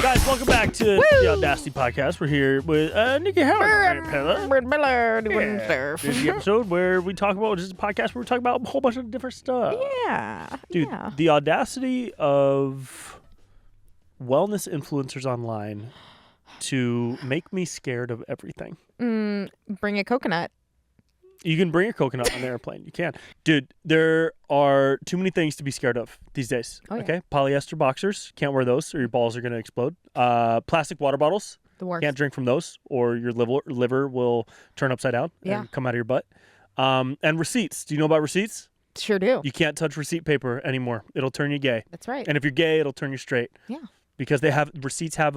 Guys, welcome back to the Audacity podcast. We're here with Nikki Howard, Brent Pella doing This stuff. is the episode where we talk about, just a podcast where we talk about a whole bunch of different stuff. Yeah. Dude, the audacity of wellness influencers online to make me scared of everything. Bring a coconut. You can bring a coconut on the airplane. You can. Dude, there are too many things to be scared of these days. Oh, yeah. Okay? Polyester boxers. Can't wear those or your balls are going to explode. Plastic water bottles. The worst. Can't drink from those or your liver will turn upside down and come out of your butt. And receipts. Do you know about receipts? Sure do. You can't touch receipt paper anymore. It'll turn you gay. That's right. And if you're gay, it'll turn you straight. Yeah. Because receipts have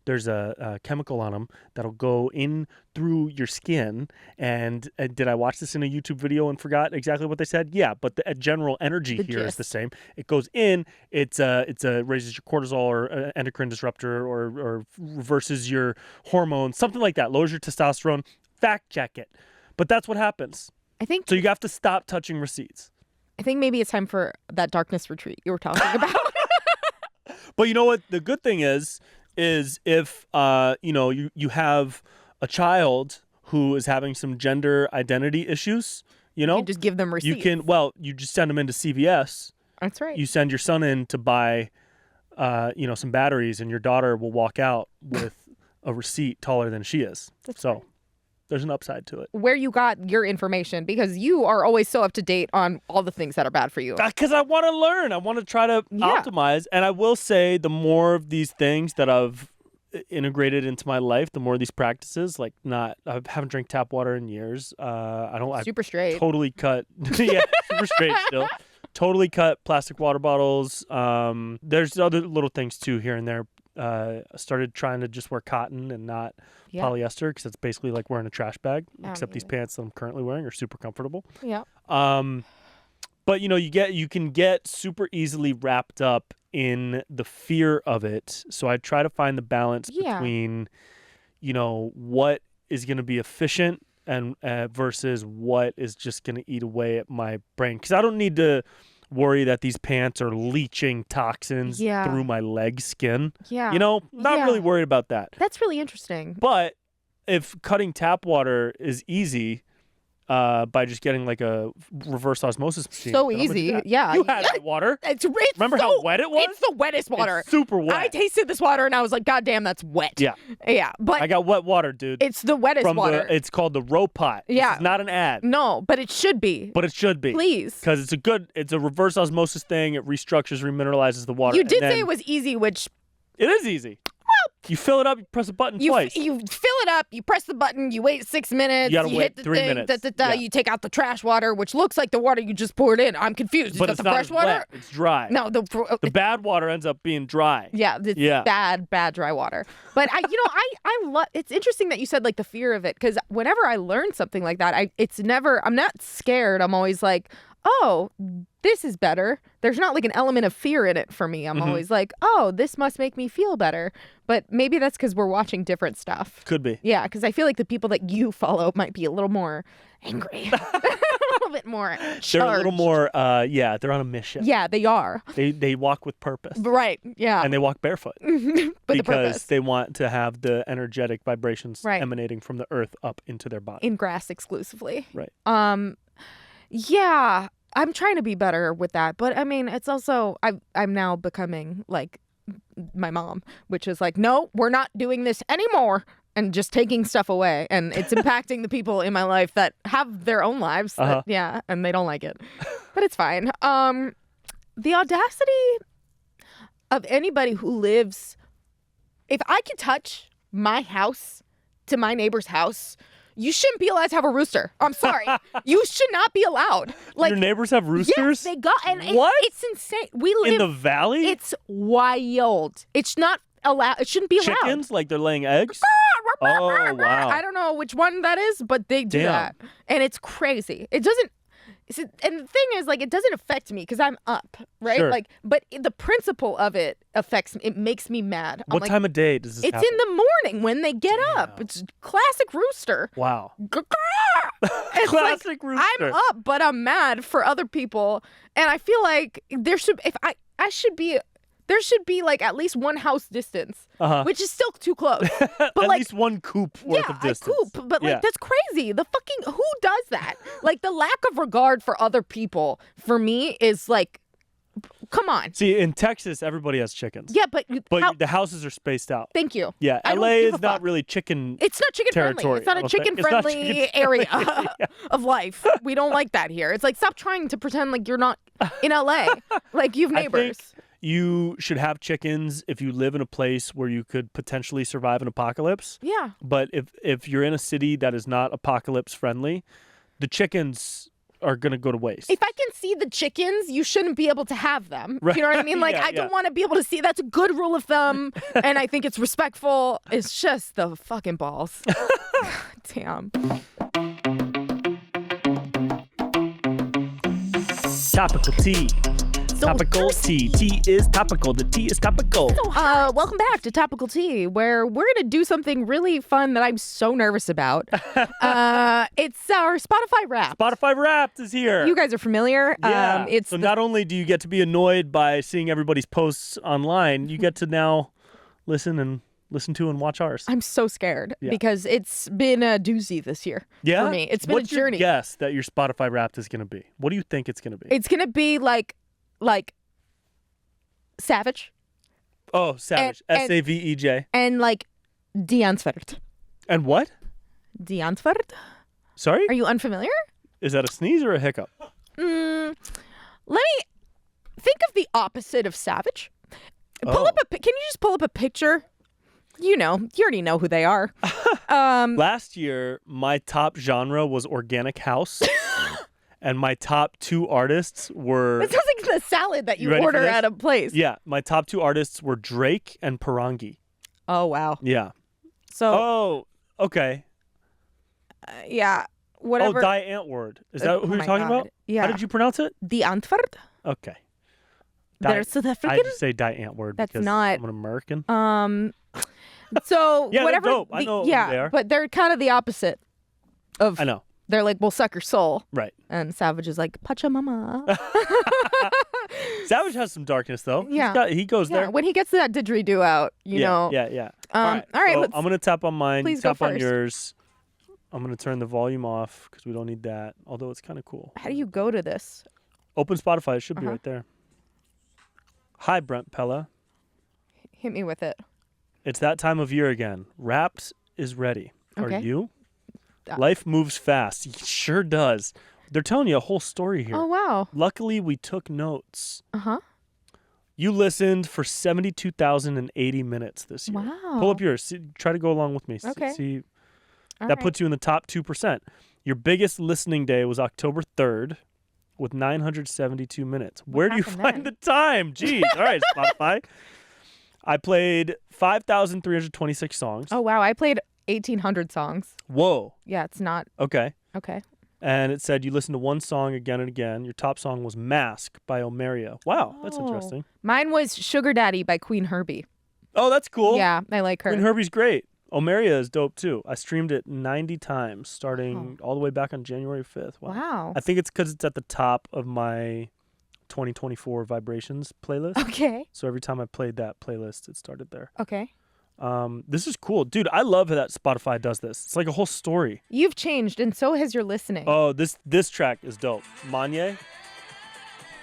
there's a chemical on them that'll go in through your skin. And did I watch this in a YouTube video and forgot exactly what they said? Yeah, but the general energy here is the same. It goes in, it raises your cortisol or endocrine disruptor or reverses your hormones, something like that, lowers your testosterone. Fact check it. But that's what happens. So you have to stop touching receipts. I think maybe it's time for that darkness retreat you were talking about. But you know what? The good thing is if you have a child who is having some gender identity issues, you know, You just give them receipts. You just send them into CVS. That's right. You send your son in to buy, some batteries, and your daughter will walk out with a receipt taller than she is. Right. There's an upside to it. Where you got your information, because you are always so up to date on all the things that are bad for you. Because I want to learn. I want to try to optimize. And I will say the more of these things that I've integrated into my life, the more of these practices, I haven't drank tap water in years. Super straight. Totally cut. Yeah, super straight still. Totally cut plastic water bottles. There's other little things too here and there. I started trying to just wear cotton and not polyester, because it's basically like wearing a trash bag, except these pants that I'm currently wearing are super comfortable. Yeah. But you can get super easily wrapped up in the fear of it. So I try to find the balance between, what is going to be efficient and versus what is just going to eat away at my brain. Because I don't need to worry that these pants are leaching toxins through my leg skin. Yeah. Not really worried about that. That's really interesting. But if cutting tap water is easy, by just getting like a reverse osmosis machine. So easy. Yeah. You had that water. Remember how wet it was? It's the wettest water. It's super wet. I tasted this water and I was like, God damn, that's wet. Yeah. Yeah. But I got wet water, dude. It's the wettest water. It's called the Row Pot. Yeah. This is not an ad. No, but it should be. But it should be. Please. Because it's a reverse osmosis thing. It restructures, remineralizes the water. You did say it was easy, which... It is easy. You fill it up, you press a button twice. You fill it up, you press the button, you wait 6 minutes, you gotta wait hit the 3 thing, minutes. You take out the trash water, which looks like the water you just poured in. I'm confused. But it's it's the not fresh as water? wet. It's dry. No, the bad water ends up being dry. Yeah, it's bad dry water. But I love. It's interesting that you said like the fear of it, because whenever I learn something like that, I'm not scared. I'm always like, oh, this is better. There's not like an element of fear in it for me. I'm always like, oh, this must make me feel better. But maybe that's because we're watching different stuff. Could be. Yeah, because I feel like the people that you follow might be a little more angry. A little bit more charged. They're a little more, they're on a mission. Yeah, they are. They walk with purpose. Right, yeah. And they walk barefoot. Because they want to have the energetic vibrations emanating from the earth up into their body. In grass exclusively. Right. Yeah, I'm trying to be better with that. But I mean, it's also, I'm now becoming like my mom, which is like, no, we're not doing this anymore. And just taking stuff away. And it's impacting the people in my life that have their own lives. And they don't like it. But it's fine. The audacity of anybody who lives, if I could touch my house to my neighbor's house, you shouldn't be allowed to have a rooster. I'm sorry. You should not be allowed. Like, your neighbors have roosters? Yes, they got, and what? It's insane. We live in the valley? It's wild. It's not allowed. It shouldn't be allowed. Chickens? Like they're laying eggs? Oh, wow. I don't know which one that is, but they do that. And it's crazy. It doesn't, and the thing is, like, it doesn't affect me because I'm up, right? Sure. Like, but the principle of it affects me. It makes me mad. What time of day does this happen? It's in the morning when they get up. It's classic rooster. Wow. It's classic rooster. I'm up, but I'm mad for other people. And I feel like there should be there should be like at least one house distance, which is still too close. But At like, least one coop worth of distance. a coop. But like, that's crazy. The fucking, who does that? Like, the lack of regard for other people for me is like, come on. See, in Texas, everybody has chickens. Yeah, but the houses are spaced out. Thank you. Yeah, LA is not really chicken. It's not chicken territory, friendly. It's not a chicken friendly area of life. We don't like that here. It's like, stop trying to pretend like you're not in LA. Like, you have neighbors. I think you should have chickens if you live in a place where you could potentially survive an apocalypse. Yeah. But if you're in a city that is not apocalypse friendly, the chickens are going to go to waste. If I can see the chickens, you shouldn't be able to have them. Right. You know what I mean? Like, I don't want to be able to see. That's a good rule of thumb, and I think it's respectful. It's just the fucking balls. Damn. Topical tea. Topical tea. Tea is topical. The tea is topical. So, welcome back to Topical Tea, where we're going to do something really fun that I'm so nervous about. It's our Spotify Wrapped. Spotify Wrapped is here. You guys are familiar. Yeah. So not only do you get to be annoyed by seeing everybody's posts online, you get to now listen to and watch ours. I'm so scared because it's been a doozy this year for me. It's been a journey. What's your guess that your Spotify Wrapped is going to be? What do you think it's going to be? It's going to be like Savage. Oh, Savage. Savej. And like Deansford. And what? Deansford? Sorry? Are you unfamiliar? Is that a sneeze or a hiccup? Let me think of the opposite of Savage. Can you just pull up a picture? You already know who they are. Last year, my top genre was organic house. And my top 2 artists were... It sounds like the salad that you order at a place. Yeah, my top 2 artists were Drake and Parangi. Oh, wow. Yeah. So... Oh, okay. Yeah, whatever. Oh, Die Antwoord. Is that who you're talking about? Yeah. How did you pronounce it? The Antwoord. Okay. They're South African? I just say Die Antwoord because I'm an American. So, yeah, whatever. They're dope. I know who they are. But they're kind of the opposite of... I know. They're like, we'll suck your soul. Right. And Savage is like, Pachamama. Savage has some darkness, though. Yeah. He goes there. When he gets that didgeridoo out, you know. Yeah. All right. So I'm going to tap on mine. Please tap go on first. yours. I'm going to turn the volume off because we don't need that, although it's kind of cool. How do you go to this? Open Spotify. It should be right there. Hi, Brent Pella. Hit me with it. It's that time of year again. Wrapped is ready. Okay. Are you? Life moves fast. It sure does. They're telling you a whole story here. Oh, wow. Luckily, we took notes. Uh-huh. You listened for 72,080 minutes this year. Wow. Pull up yours. Try to go along with me. Okay. See, All that right. puts you in the top 2%. Your biggest listening day was October 3rd with 972 minutes. Where do you find the time? Jeez. All right, Spotify. I played 5,326 songs. Oh, wow. I played 1,800 songs. Whoa. Yeah, it's not. Okay. Okay. And it said you listened to one song again and again. Your top song was Mask by Omeria. Wow, that's interesting. Mine was Sugar Daddy by Queen Herbie. Oh, that's cool. Yeah, I like her. Queen Herbie's great. Omeria is dope too. I streamed it 90 times starting all the way back on January 5th. Wow. I think it's because it's at the top of my 2024 Vibrations playlist. Okay. So every time I played that playlist, it started there. Okay. This is cool. Dude, I love that Spotify does this. It's like a whole story. You've changed, and so has your listening. Oh, this track is dope. Manye.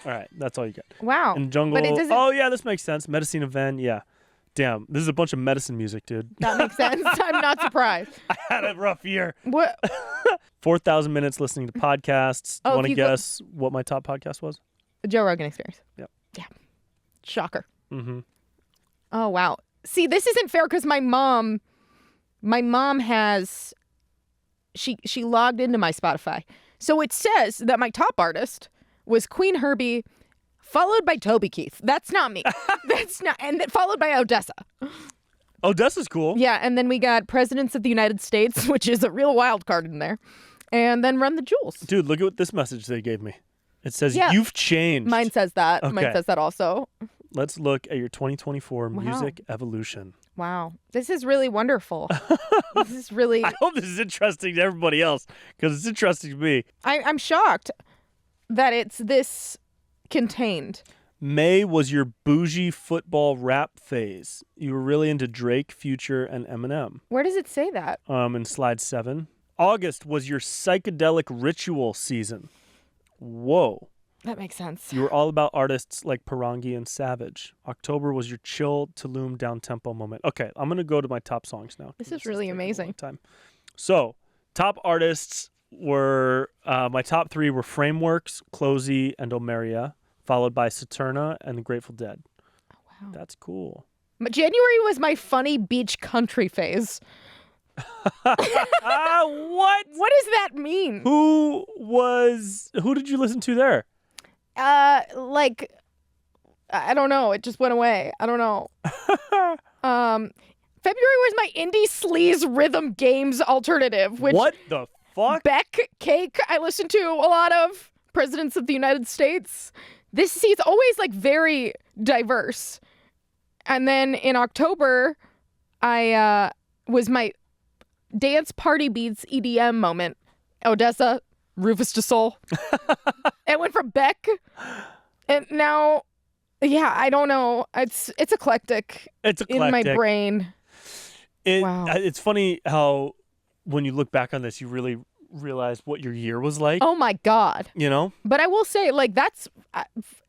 All right, that's all you get. Wow. And Jungle. But it doesn't... Oh, yeah, this makes sense. Medicine Event, yeah. Damn, this is a bunch of medicine music, dude. That makes sense. I'm not surprised. I had a rough year. What? 4,000 minutes listening to podcasts. Do you want to guess what my top podcast was? Joe Rogan Experience. Yep. Yeah. Shocker. Mm-hmm. Oh, wow. See, this isn't fair because my mom has, she logged into my Spotify. So it says that my top artist was Queen Herbie, followed by Toby Keith. That's not me. That's not, and then followed by Odessa. Odessa's cool. Yeah, and then we got Presidents of the United States, which is a real wild card in there. And then Run the Jewels. Dude, look at what this message they gave me. It says, you've changed. Mine says that. Okay. Mine says that also. Let's look at your 2024 music evolution. Wow. This is really wonderful. This is really... I hope this is interesting to everybody else because it's interesting to me. I'm shocked that it's this contained. May was your bougie football rap phase. You were really into Drake, Future, and Eminem. Where does it say that? In slide 7. August was your psychedelic ritual season. Whoa. That makes sense. You were all about artists like Parangi and Savage. October was your chill, Tulum, down-tempo moment. Okay, I'm going to go to my top songs now. This is really amazing. So, top artists were, my top 3 were Frameworks, Closey, and Omeria, followed by Saturna and the Grateful Dead. Oh, wow. That's cool. But January was my funny beach country phase. What? What does that mean? Who did you listen to there? Like, I don't know. It just went away. I don't know. February was my indie sleaze rhythm games alternative, which What the fuck? Beck Cake I listened to a lot of. Presidents of the United States. It's always like very diverse. And then in October, I was my dance party beats EDM moment. Odessa, Rufus Du Sol. It went from Beck, and now, yeah, I don't know. It's eclectic. It's eclectic. In my brain. Wow. It's funny how when you look back on this, you really realize what your year was like. Oh my God. You know? But I will say, like, that's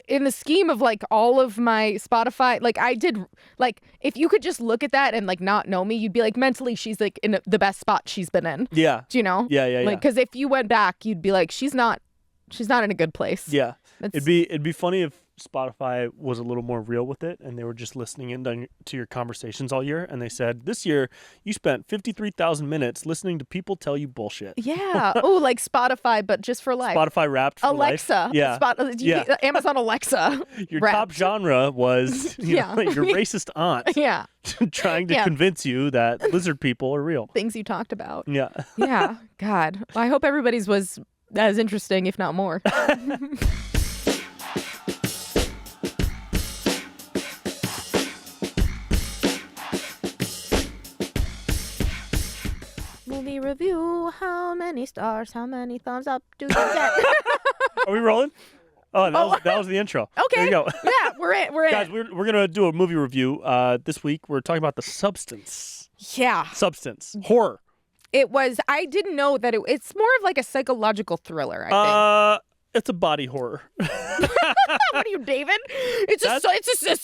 in the scheme of like all of my Spotify, like I did, like, if you could just look at that and like not know me, you'd be like, mentally, she's like in the best spot she's been in. Yeah. Do you know? Yeah. Like, because if you went back, you'd be like, she's not in a good place. Yeah. It'd be funny if Spotify was a little more real with it and they were just listening in to your conversations all year and they said, this year you spent 53,000 minutes listening to people tell you bullshit. Yeah. Oh, like Spotify, but just for life. Spotify Wrapped for Alexa. life. Yeah. Yeah. Amazon Alexa. Your Wrapped. top genre was your racist aunt. Yeah. Trying to convince you that lizard people are real. Things you talked about. Yeah. Yeah. God. I hope everybody's was as interesting, if not more. Movie review. How many stars? How many thumbs up do you get? Are we rolling? Oh, that was the intro. Okay. There you go. Yeah, we're in. Guys, we're gonna do a movie review. This week we're talking about The Substance. Yeah. Substance. Horror. It was. I didn't know that it's more of like a psychological thriller. I think. It's a body horror. What are you, David? It's a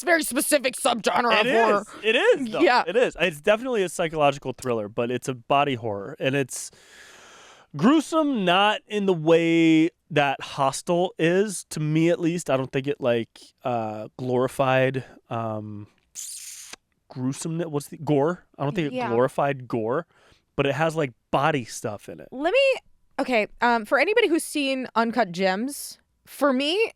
very specific subgenre of horror. It is. Though. Yeah. It is. It's definitely a psychological thriller, but it's a body horror, and it's gruesome, not in the way that Hostel is, to me at least. I don't think it glorified gruesomeness. What's the gore? I don't think it glorified gore, but it has like body stuff in it. Okay, for anybody who's seen Uncut Gems, for me,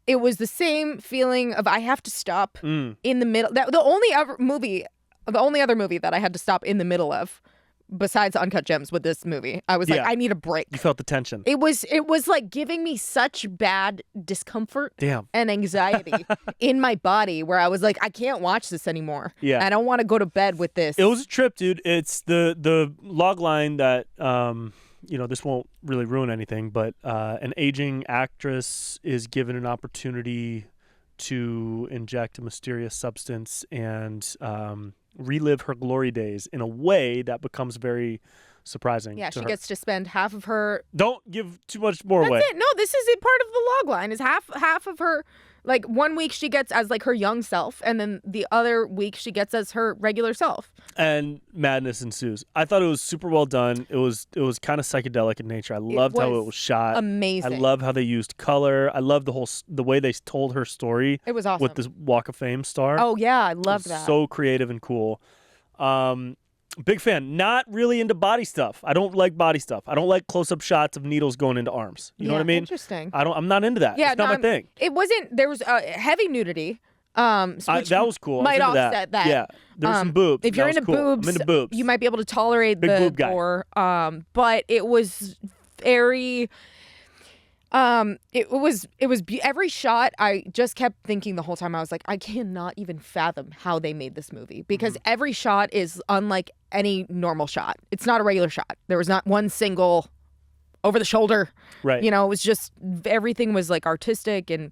it was the same feeling of I have to stop in the middle. The only other movie that I had to stop in the middle of, besides Uncut Gems, with this movie, I was like, I need a break. You felt the tension. It was like giving me such bad discomfort and anxiety in my body, where I was like, I can't watch this anymore. Yeah, I don't want to go to bed with this. It was a trip, dude. It's the log line that this won't really ruin anything, but an aging actress is given an opportunity to inject a mysterious substance and relive her glory days in a way that becomes very surprising. Yeah, to she her. gets to spend half of her. Don't give too much more away. That's it. No, this is a part of the log line. Is half of her. Like 1 week she gets as like her young self, and then the other week she gets as her regular self. And madness ensues. I thought it was super well done. It was kind of psychedelic in nature. I loved how it was shot. Amazing. I love how they used color. I love the way they told her story. It was awesome. With this Walk of Fame star. Oh yeah, I love that. So creative and cool. Big fan. Not really into body stuff. I don't like body stuff. I don't like close-up shots of needles going into arms. You know what I mean? Interesting. I'm not into that. Yeah, it's not my thing. It wasn't. There was heavy nudity. That was cool. Might offset that. Yeah, there were some boobs. If you're into boobs, I'm into boobs. You might be able to tolerate Big the boob guy. gore. But it was very. Every shot. I just kept thinking the whole time. I was like, I cannot even fathom how they made this movie, because every shot is unlike any normal shot. It's not a regular shot. There was not one single over the shoulder. Right. It was just everything was like artistic, and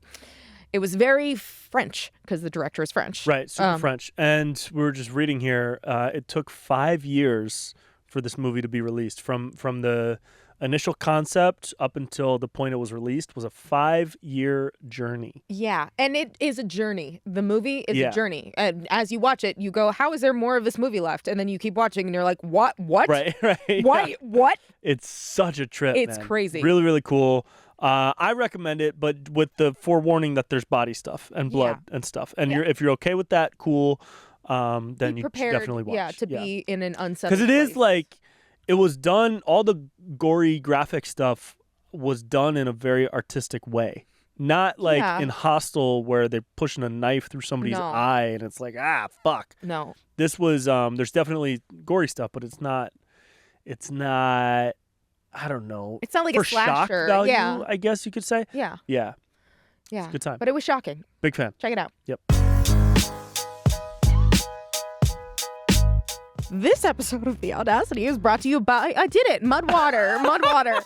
It was very French because the director is French. Right, super French. And we were just reading here, it took 5 years for this movie to be released. From the initial concept up until the point it was released was a 5-year journey. Yeah, and it is a journey. The movie is Yeah. a journey. And as you watch it, you go, how is there more of this movie left? And then you keep watching and you're like, what? Right. Why? Yeah. What? It's such a trip, It's man. crazy. Really, really cool. I recommend it, but with the forewarning that there's body stuff and blood and stuff. And if you're okay with that, cool. Then Be you prepared, definitely watch. Yeah, to be in an unsettled Because it is place. like, it was done, all the gory graphic stuff was done in a very artistic way. Not like in Hostel where they're pushing a knife through somebody's eye and it's like, fuck. No. This was, there's definitely gory stuff, but it's not, I don't know. It's not like for a slasher. shock value, Yeah. I guess you could say. Yeah. Yeah. Yeah. It's a good time. But it was shocking. Big fan. Check it out. Yep. This episode of The Audacity is brought to you by, I did it, Mudwater. Mudwater.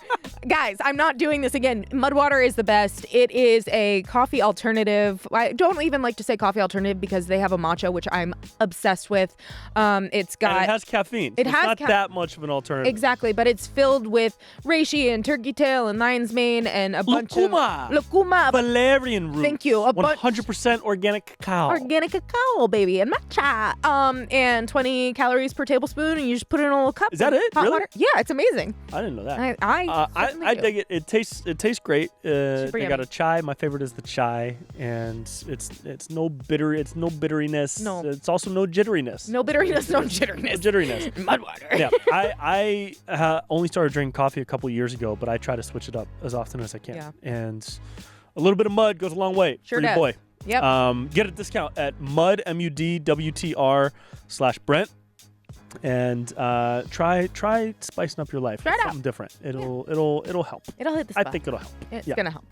Guys, I'm not doing this again. Mudwater is the best. It is a coffee alternative. I don't even like to say coffee alternative because they have a matcha, which I'm obsessed with. It's got... And it has caffeine. It it's has not that much of an alternative. Exactly, but it's filled with reishi and turkey tail and lion's mane and a bunch of... Lucuma. Valerian root. Thank you. 100% organic cacao. Organic cacao, baby, and matcha. And 20 calories per tablespoon, and you just put it in a little cup. Is that it? Hot Really? water. Yeah, it's amazing. I didn't know that. I dig it. It tastes great. They yummy. got a chai. My favorite is the chai, and it's no bitter. It's no bitteriness. No. It's also no jitteriness. No bitteriness, no jitteriness. No jitteriness. Mudwater. Yeah. I only started drinking coffee a couple years ago, but I try to switch it up as often as I can. Yeah. And a little bit of mud goes a long way Sure for your does. boy. Yep. Get a discount at mudwtr/Brent. And try spicing up your life. Try it It's out. something different. It'll help. It'll hit the I spot. think it'll help. It's Yeah. gonna help.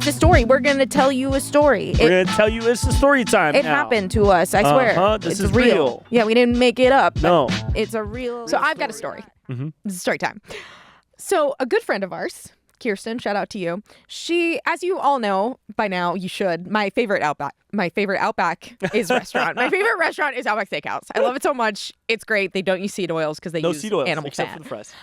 The story. We're gonna tell you a story. We're gonna tell you it's the story time. It now. happened to us. I swear. This it's is real. Yeah, we didn't make it up. No. It's a real. So I've got a story. Mhm. This is story time. So a good friend of ours, Kirsten, shout out to you. She, as you all know by now, you should. My favorite Outback is restaurant. My favorite restaurant is Outback Steakhouse. I love it so much. It's great. They don't use seed oils because they No use seed oils animal except fat. for the fries.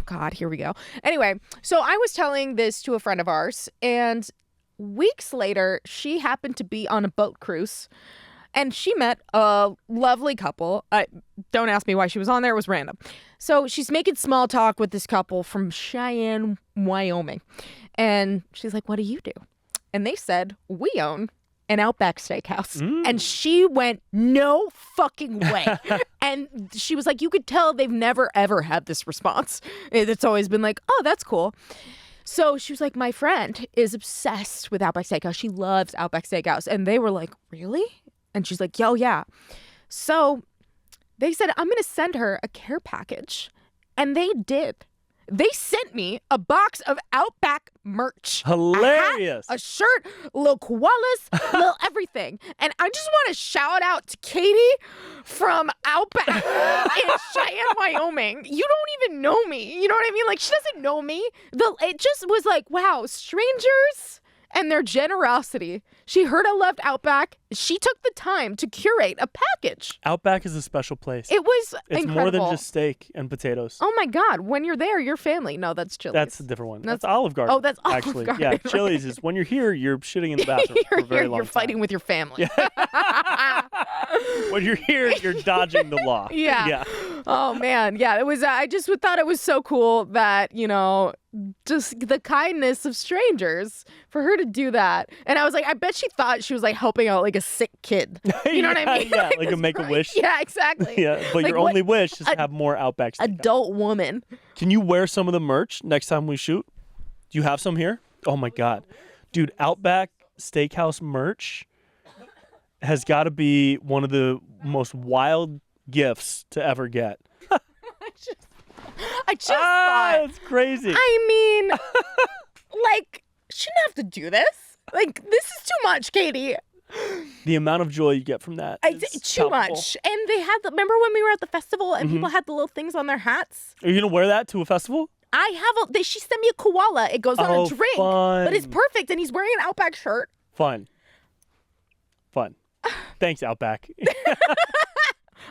God, here we go. Anyway, so I was telling this to a friend of ours, and weeks later, she happened to be on a boat cruise. And she met a lovely couple. Don't ask me why she was on there. It was random. So she's making small talk with this couple from Cheyenne, Wyoming. And she's like, what do you do? And they said, we own an Outback Steakhouse. And she went, no fucking way. And she was like, you could tell they've never, ever had this response. It's always been like, oh, that's cool. So she was like, my friend is obsessed with Outback Steakhouse. She loves Outback Steakhouse. And they were like, really? And she's like, yo, yeah. So they said, I'm going to send her a care package. And they did. They sent me a box of Outback merch. Hilarious. A hat, a shirt, little koalas, little everything. And I just want to shout out to Katie from Outback in Cheyenne, Wyoming. You don't even know me. You know what I mean? Like, she doesn't know me. It just was like, wow, strangers and their generosity. She heard I loved Outback. She took the time to curate a package. Outback is a special place. It was It's incredible. more than just steak and potatoes. Oh my God. When you're there, you're family. No, that's Chili's. That's a different one. That's Olive Garden. Oh, that's Olive actually. Garden, Yeah, right. Chili's is when you're here, you're shitting in the bathroom for a very long You're time. fighting with your family. When you're here, you're dodging the law. Yeah. Yeah. Oh man. Yeah. It was, I just thought it was so cool that, you know, just the kindness of strangers for her to do that. And I was like, I bet she thought she was like helping out like a sick kid. You know what I mean? Yeah, like a this Make-A-Wish. Yeah, exactly. Yeah, but Like, your only wish is to have more Outback Steakhouse. Adult woman. Can you wear some of the merch next time we shoot? Do you have some here? Oh my God. Dude, Outback Steakhouse merch has got to be one of the most wild gifts to ever get. I just thought, It's crazy. I mean, like, shouldn't have to do this. Like, this is too much, Katie. The amount of joy you get from that is Too palpable. much. And they had remember when we were at the festival and people had the little things on their hats? Are you going to wear that to a festival? She sent me a koala. It goes on a drink, fun. but it's perfect. And he's wearing an Outback shirt. Fun. Thanks, Outback.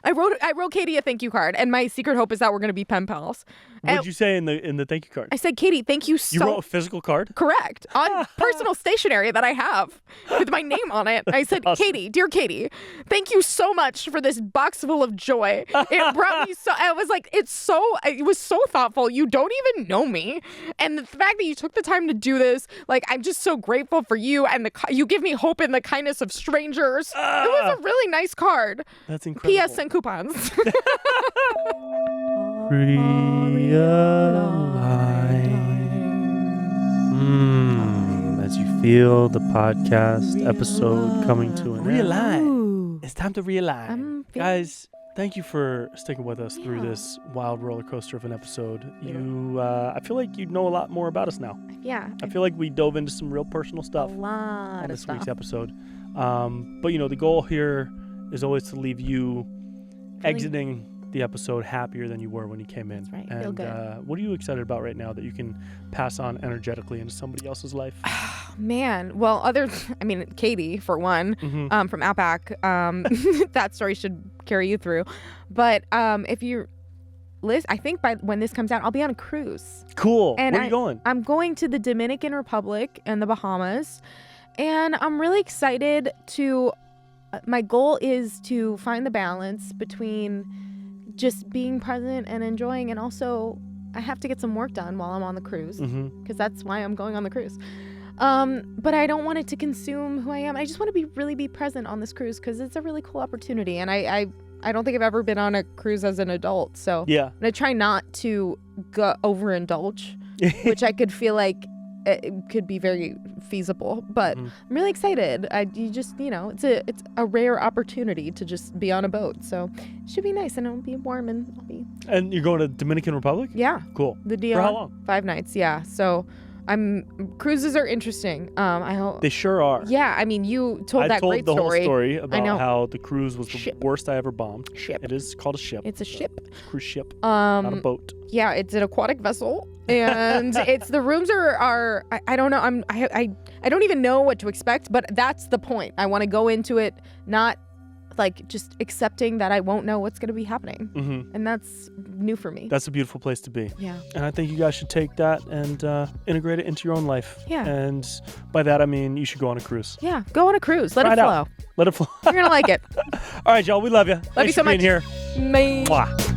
I wrote Katie a thank you card, and my secret hope is that we're going to be pen pals. What did you say in the thank you card? I said, Katie, thank you so. You wrote a physical card? Correct. On personal stationery that I have with my name on it. I said, awesome. Katie, dear Katie, thank you so much for this box full of joy. It brought me so. I was like, it was so thoughtful. You don't even know me, and the fact that you took the time to do this, like, I'm just so grateful for you, and you give me hope in the kindness of strangers. It was a really nice card. That's incredible. P.S. and coupons. Realize. As you feel the podcast episode coming to an end. Realign. It's time to realign. Guys, thank you for sticking with us through this wild roller coaster of an episode. I feel like you know a lot more about us now. Yeah. I feel like we dove into some real personal stuff on this week's episode. But the goal here is always to leave you exiting the episode happier than you were when you came in. That's right. And feel good. What are you excited about right now that you can pass on energetically into somebody else's life? Man, well, Katie, for one, from Outback, that story should carry you through. But if you listen, I think when this comes out, I'll be on a cruise. Cool. And where are you going? I'm going to the Dominican Republic and the Bahamas. And I'm really excited to... my goal is to find the balance between just being present and enjoying, and also I have to get some work done while I'm on the cruise, because that's why I'm going on the cruise. But I don't want it to consume who I am. I just want to really be present on this cruise because it's a really cool opportunity, and I don't think I've ever been on a cruise as an adult, so yeah, I'm gonna try not to go overindulge, which I could feel like it could be very feasible, but I'm really excited. It's a rare opportunity to just be on a boat, so it should be nice, and it'll be warm, and I'll be. And you're going to Dominican Republic? Yeah. Cool. The deal. For how long? 5 nights. Yeah. So, cruises are interesting. I hope they sure are. Yeah. I mean, you told that great story. I told the whole story story about how the cruise was the worst I ever bombed. Ship. It is called a ship. It's a ship. Cruise ship. Not a boat. Yeah, it's an aquatic vessel, and the rooms are I don't know. I don't even know what to expect, but that's the point. I want to go into it not like just accepting that I won't know what's going to be happening, and that's new for me. That's a beautiful place to be. Yeah. And I think you guys should take that and integrate it into your own life. Yeah. And by that I mean you should go on a cruise. Yeah, go on a cruise. Let it flow. Let it flow. You're gonna like it. All right, y'all. We love you. Love you so much. Thanks for being here. Bye. Mwah.